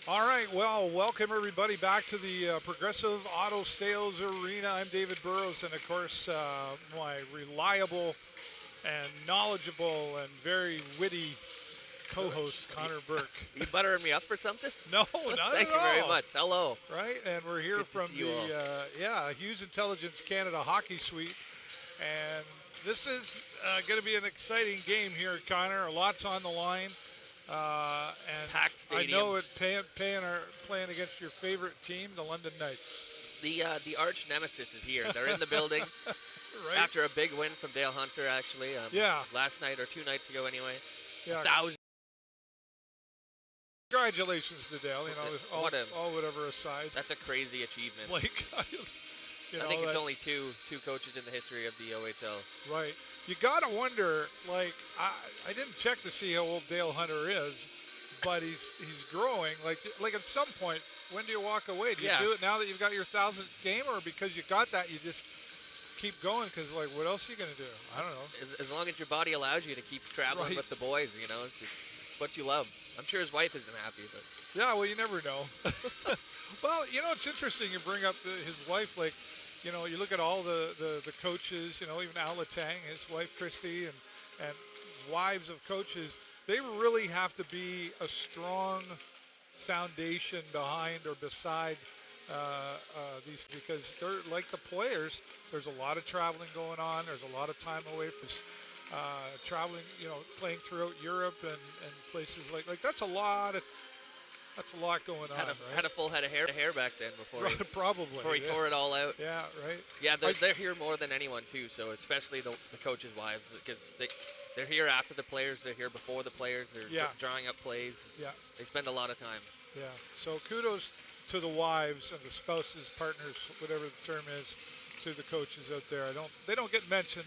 All right, well, welcome everybody back to the Progressive Auto Sales Arena. I'm David Burrows, and of course, my reliable and knowledgeable and very witty co-host, You, Connor Burke. you buttering me up for something? No, not at Thank you very all. much. Hello. Right, and we're here Good to from see you all. the Hughes Intelligence Canada Hockey Suite, and this is going to be an exciting game here, Connor. Lots on the line. And Packed I stadium. know it playing against your favorite team, the London Knights. The arch nemesis is here. They're in the building Right? after a big win from Dale Hunter, actually. Yeah. Last night or 2 nights ago, anyway. Yeah. 1,000. Congratulations to Dale. You know, all whatever aside. That's a crazy achievement. Like, I think it's only two coaches in the history of the OHL. Right. You gotta wonder. Like, I didn't check to see how old Dale Hunter is, but he's growing. Like at some point, when do you walk away? Do you do it now that you've got your 1,000th game, or because you got that you just keep going? Because like, what else are you gonna do? I don't know. As long as your body allows you to keep traveling with the boys, you know, it's what you love. I'm sure his wife isn't happy, but yeah, well, you never know. Well, you know, it's interesting you bring up his wife. Like, you know, you look at all the coaches. You know, even Al Latang, his wife Christy, and wives of coaches. They really have to be a strong foundation behind or beside these, because they're like the players. There's a lot of traveling going on. There's a lot of time away from traveling. You know, playing throughout Europe and places like that's a lot going on. had a full head of hair back then before he, Probably before he tore it all out. Yeah, right. Yeah, they're here more than anyone too. So especially the coaches' wives, because they're here after the players. They're here before the players. They're drawing up plays. Yeah. They spend a lot of time. Yeah. So kudos to the wives and the spouses, partners, whatever the term is, to the coaches out there. They don't get mentioned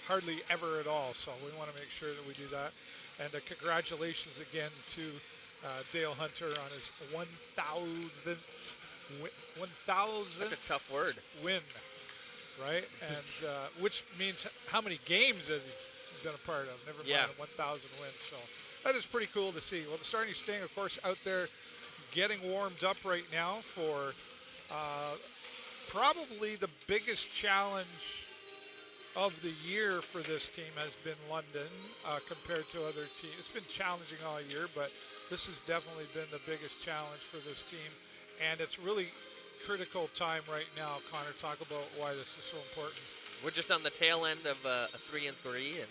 hardly ever at all. So we want to make sure that we do that. And congratulations again to Dale Hunter on his 1,000th win. 1,000th. That's a tough word. Win, right? And which means how many games has he been a part of? Never mind 1,000 wins. So that is pretty cool to see. Well, the Sarnia Sting, of course, out there getting warmed up right now for probably the biggest challenge of the year for this team has been London compared to other teams. It's been challenging all year, but this has definitely been the biggest challenge for this team. And it's really critical time right now. Connor, talk about why this is so important. We're just on the tail end of a 3-3, and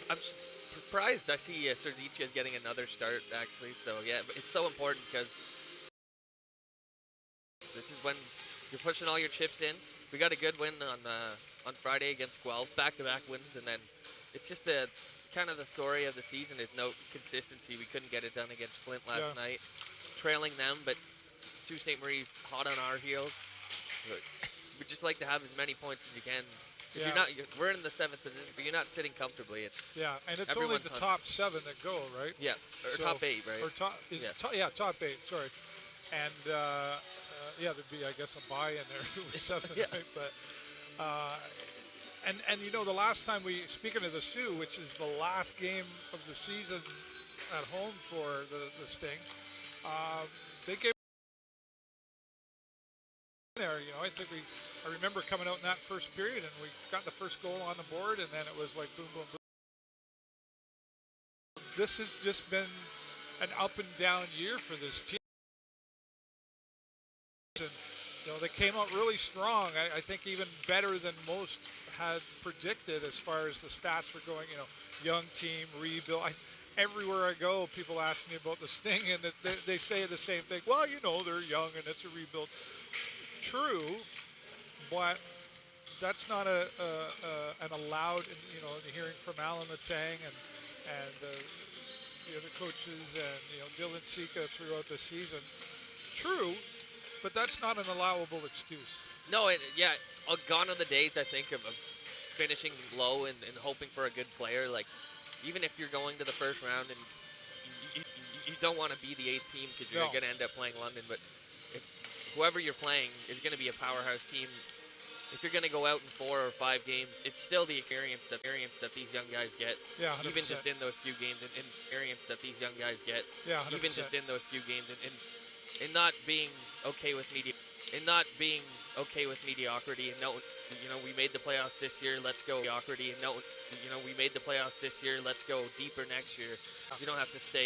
I'm surprised I see Serdicia getting another start, actually. So, yeah, it's so important because this is when you're pushing all your chips in. We got a good win on Friday against Guelph, back-to-back wins, and then it's just kind of the story of the season is no consistency. We couldn't get it done against Flint last night, trailing them, but Sault Ste. Marie's hot on our heels. We'd just like to have as many points as you can. We're in the 7th position, but you're not sitting comfortably. And it's only the top 7 that go, right? Yeah, or so, top 8, right? Or top 8. Sorry. And there'd be, I guess, a buy in there if it was 7, right? But and you know, the last time speaking of the Sioux, which is the last game of the season at home for the Sting, they gave there. You know, I remember coming out in that first period, and we got the first goal on the board, and then it was like boom, boom, boom. This has just been an up and down year for this team. And, you know, they came out really strong. I think even better than most had predicted as far as the stats were going. You know, young team, rebuild. Everywhere I go, people ask me about the Sting, and they say the same thing. Well, you know, they're young, and it's a rebuild. True, but that's not an allowed. You know, hearing from Alan Latang and the other coaches, and you know, Dylan Sika throughout the season. True. But that's not an allowable excuse. No, gone are the days, I think, of finishing low and hoping for a good player. Like, even if you're going to the first round and you don't want to be the 8th team because you're going to end up playing London, but if whoever you're playing is going to be a powerhouse team if you're going to go out in 4 or 5 games, it's still the experience that these young guys get. Yeah, 100%. Even just in those few games, and experience that these young guys get. Yeah, 100%. Even just in those few games, and not being okay with mediocrity, and no, we made the playoffs this year, let's go mediocrity, and no, we made the playoffs this year, let's go deeper next year. You don't have to stay